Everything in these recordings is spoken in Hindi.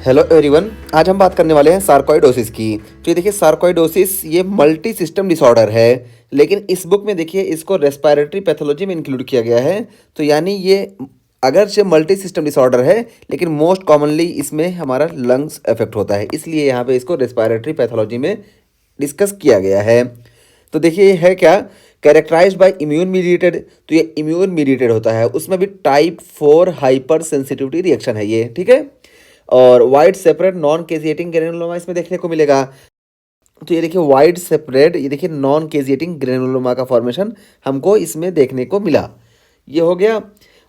हेलो एवरीवन, आज हम बात करने वाले हैं सार्कोइडोसिस की। तो ये देखिए, सार्कोइडोसिस ये मल्टी सिस्टम डिसऑर्डर है, लेकिन इस बुक में देखिए इसको रेस्पिरेटरी पैथोलॉजी में इंक्लूड किया गया है। तो यानी ये अगर से मल्टी सिस्टम डिसऑर्डर है, लेकिन मोस्ट कॉमनली इसमें हमारा लंग्स अफेक्ट होता है, इसलिए यहाँ पे इसको रेस्पिरेटरी पैथोलॉजी में डिस्कस किया गया है। तो देखिए ये है क्या, कैरेक्टराइज्ड बाय इम्यून मीडिएटेड। तो ये इम्यून मीडिएटेड होता है, उसमें भी टाइप 4 हाइपर सेंसिटिविटी रिएक्शन है ये, ठीक है। और wide separate non caseating granuloma इसमें देखने को मिलेगा। तो ये देखिए वाइड सेपरेट, ये देखिए नॉन केजिएटिंग ग्रेनुलोमा का फॉर्मेशन हमको इसमें देखने को मिला, ये हो गया।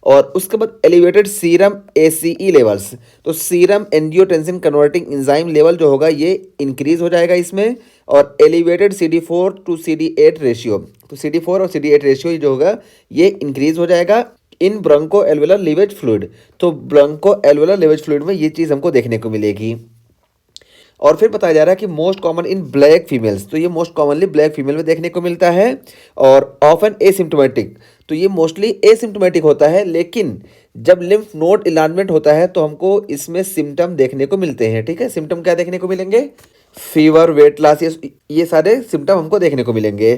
और उसके बाद एलिवेटेड सीरम एसीई लेवल्स, तो serum angiotensin converting enzyme level जो होगा ये इंक्रीज हो जाएगा इसमें। और elevated CD4 to CD8 ratio, तो CD4 और CD8 रेशियो जो होगा ये इंक्रीज हो जाएगा इन ब्रोंको एल्वेलर लीवेज फ्लूइड। तो ब्रोंको एल्वेलर लीवेज फ्लूइड में ये चीज़ हमको देखने को मिलेगी। और फिर बताया जा रहा है कि most common in black females, तो ये मोस्ट कॉमनली ब्लैक फीमेल में देखने को मिलता है। और ऑफन एसिम्टोमेटिक, तो ये मोस्टली एसिम्टोमेटिक होता है, लेकिन जब लिम्फ नोड इलाजमेंट होता है तो हमको इसमें सिम्टम देखने को मिलते हैं, ठीक है। सिम्टम क्या देखने को मिलेंगे? फीवर, वेट लॉस, ये सारे सिम्टम हमको देखने को मिलेंगे।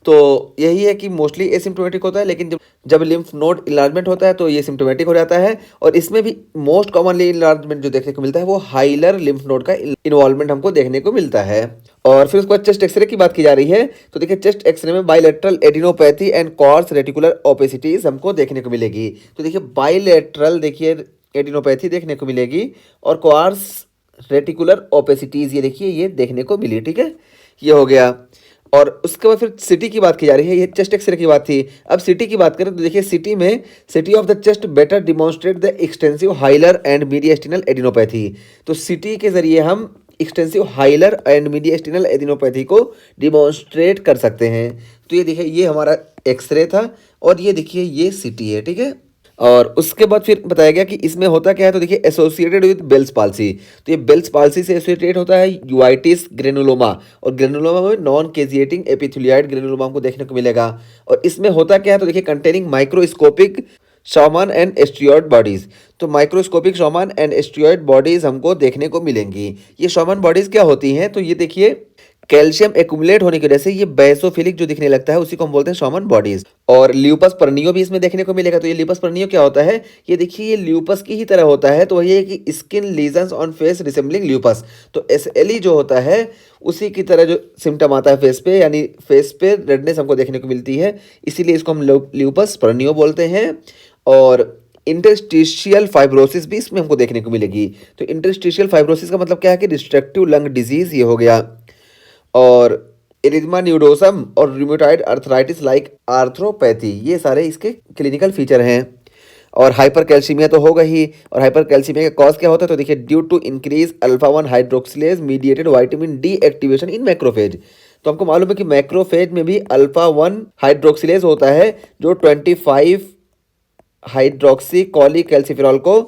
तो यही है कि मोस्टली एसिम्टोमेटिक होता है, लेकिन जब जब लिम्फ नोड इलाजमेंट होता है तो ये सिम्टोमेटिक हो जाता है। और इसमें भी मोस्ट कॉमनली इलाजमेंट जो देखने को मिलता है वो हाइलर लिम्फ नोड का इन्वॉल्वमेंट हमको देखने को मिलता है। और फिर उसके बाद चेस्ट एक्सरे की बात की जा रही है। तो देखिए चेस्ट एक्सरे में bilateral adenopathy and coarse reticular opacities हमको देखने को मिलेगी। तो देखिए बाइलेटरल देखिए एडिनोपैथी देखने को मिलेगी, और क्वार्स रेटिकुलर ओपेसिटीज ये देखिए ये देखने को मिली, ठीक है। ये हो गया। और उसके बाद फिर सिटी की बात की जा रही है, ये चेस्ट एक्सरे की बात थी। अब सिटी की बात करें तो देखिए सिटी में CT of the chest better demonstrate the extensive hilar and mediastinal adenopathy. तो सिटी के जरिए हम extensive hilar and mediastinal adenopathy को डिमॉन्स्ट्रेट कर सकते हैं। तो ये देखिए ये हमारा एक्सरे था, और ये देखिए ये सिटी है, ठीक है। और उसके बाद फिर बताया गया कि इसमें होता क्या है। तो देखिए एसोसिएटेड विद बेल्स पाल्सी, तो ये बेल्स पाल्सी से एसोसिएटेड होता है यूआइटिस ग्रेनुलोमा। और ग्रेनुलोमा में नॉन केजिएटिंग एपिथेलियोइड ग्रेनुलोमा हमको देखने को मिलेगा। और इसमें होता क्या है, तो देखिए कंटेनिंग माइक्रोस्कोपिक शॉमन एंड एस्ट्रियोइड बॉडीज। तो माइक्रोस्कोपिक शॉमन एंड एस्ट्रियोइड बॉडीज हमको देखने को मिलेंगी। ये शॉमन बॉडीज क्या होती हैं? तो ये देखिए कैल्शियम एक्यूमुलेट होने की वजह से ये बेसोफिलिक जो दिखने लगता है उसी को हम बोलते हैं शॉमन बॉडीज। और ल्यूपस पर्नियो भी इसमें देखने को मिलेगा। तो ये ल्यूपस पर्नियो क्या होता है? ये देखिए ये ल्यूपस की ही तरह होता है। तो वही है कि skin lesions on face resembling lupus. तो SLE जो होता है उसी की तरह जो सिम्टम आता है फेस पे, यानी फेस पे रेडनेस हमको देखने को मिलती है, इसीलिए इसको हम ल्यूपस पर्नियो बोलते हैं। और इंटरस्टिशियल फाइब्रोसिस भी इसमें हमको देखने को मिलेगी। तो इंटरस्टिशियल फाइब्रोसिस का मतलब क्या है कि डिस्ट्रक्टिव लंग डिजीज ये हो गया। और एरिथमा न्यूडोसम और रूमेटॉइड अर्थराइटिस लाइक आर्थ्रोपैथी, ये सारे इसके क्लिनिकल फीचर हैं। और हाइपर कैल्सीमिया तो होगा ही। और हाइपर कैल्सीमिया का कॉज क्या होता है? तो देखिए due to increase alpha 1 hydroxylase mediated vitamin D activation in macrophage. तो हमको मालूम है कि मैक्रोफेज में भी अल्फा 1 हाइड्रोक्सिलेज होता है जो 25 हाइड्रोक्सी कॉलीकैल्सिफेरॉल को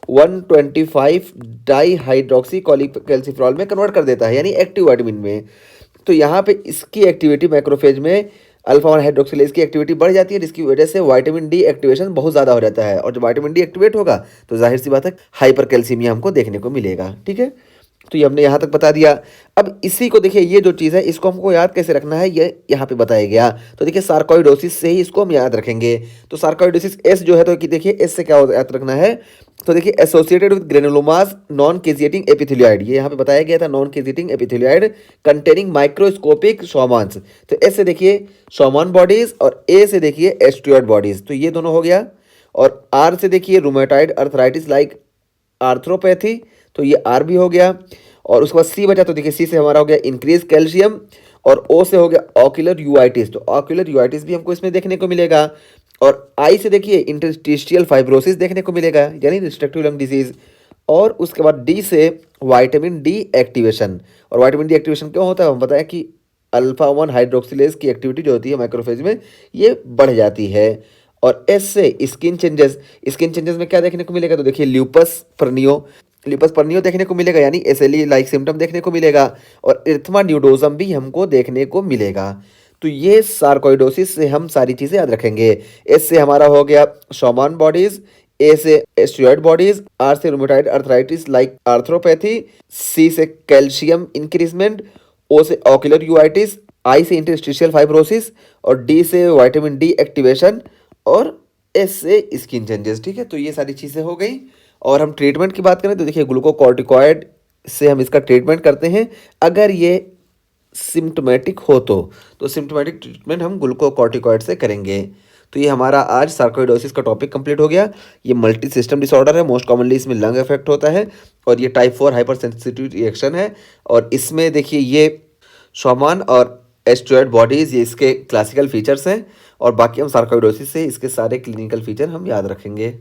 125 डाई हाइड्रोक्सी कॉलीकैल्सिफेरॉल में कन्वर्ट कर देता है, यानी एक्टिव विटामिन में। तो यहाँ पे इसकी एक्टिविटी मैक्रोफेज में अल्फा 1 हाइड्रोक्सिलेज की एक्टिविटी बढ़ जाती है, जिसकी वजह से विटामिन डी एक्टिवेशन बहुत ज़्यादा हो जाता है। और जब विटामिन डी एक्टिवेट होगा तो जाहिर सी बात है हाइपर कैल्सीमिया हमको देखने को मिलेगा, ठीक है। तो ये हमने यहाँ तक बता दिया। अब इसी को देखिए ये जो चीज़ है इसको हमको याद कैसे रखना है, ये यहाँ पे बताया गया। तो देखिए सार्कोइडोसिस से ही इसको हम याद रखेंगे। तो सार्कोइडोसिस S जो है, तो कि देखिए S से क्या याद रखना है। तो देखिए associated with granulomas non caseating epithelioid, ये यहाँ पे बताया गया था, non caseating epithelioid containing microscopic Schaumann's. तो S से देखिए शॉमन बॉडीज, और A से देखिए एस्ट्रियोइड बॉडीज, तो ये दोनों हो गया। और R से देखिए रूमेटॉइड अर्थराइटिस लाइक आर्थ्रोपैथी, तो ये R भी हो गया। और उसके बाद C बचा, तो देखिए C से हमारा हो गया इंक्रीज कैल्शियम। और O से हो गया ऑक्यूलर यूआइटिस, तो ऑक्यूलर यूआइटिस भी हमको इसमें देखने को मिलेगा। और I से देखिए इंटरस्टिशियल फाइब्रोसिस देखने को मिलेगा, यानी डिस्ट्रक्टिव लंग डिजीज। और उसके बाद D से विटामिन डी एक्टिवेशन। और विटामिन डी एक्टिवेशन क्यों होता है? हम बताया कि अल्फा 1 हाइड्रोक्सिलेज की एक्टिविटी जो होती है माइक्रोफेज में ये बढ़ जाती है। और S से स्किन चेंजेस, स्किन चेंजेस में क्या देखने को मिलेगा? तो देखिए ल्यूपस पर्नियो देखने को मिलेगा, यानी SLE लाइक सिम्टम देखने को मिलेगा। और इर्थमा न्यूडोसम भी हमको देखने को मिलेगा। तो ये सार्कोइडोसिस से हम सारी चीज़ें याद रखेंगे। S से हमारा हो गया शॉमन बॉडीज, ए से स्टेरॉइड बॉडीज, आर से रूमेटॉइड अर्थराइटिस लाइक आर्थ्रोपैथी, सी से कैल्शियम इंक्रीजमेंट, ओ से ऑक्यूलर यूआइटिस, आई से इंटरस्टिशियल फाइब्रोसिस और डी से विटामिन डी एक्टिवेशन और एस से स्किन चेंजेस। ठीक है, तो ये सारी चीज़ें हो गई। और हम ट्रीटमेंट की बात करें तो देखिए ग्लूकोकॉर्टिकॉइड से हम इसका ट्रीटमेंट करते हैं। अगर ये सिम्टोमेटिक हो तो सिम्टोमेटिक ट्रीटमेंट हम ग्लूकोकॉर्टिकॉइड से करेंगे। तो ये हमारा आज सार्कोइडोसिस का टॉपिक कंप्लीट हो गया। ये मल्टी सिस्टम डिसऑर्डर है, मोस्ट कॉमनली इसमें लंग इफेक्ट होता है और ये टाइप 4 हाइपर सेंसिटिव रिएक्शन है। और इसमें देखिए ये शॉमान और एस्ट्रॉयड बॉडीज़ ये इसके क्लासिकल फीचर्स हैं और बाकी हम सार्कोइडोसिस से इसके सारे क्लिनिकल फीचर हम याद रखेंगे।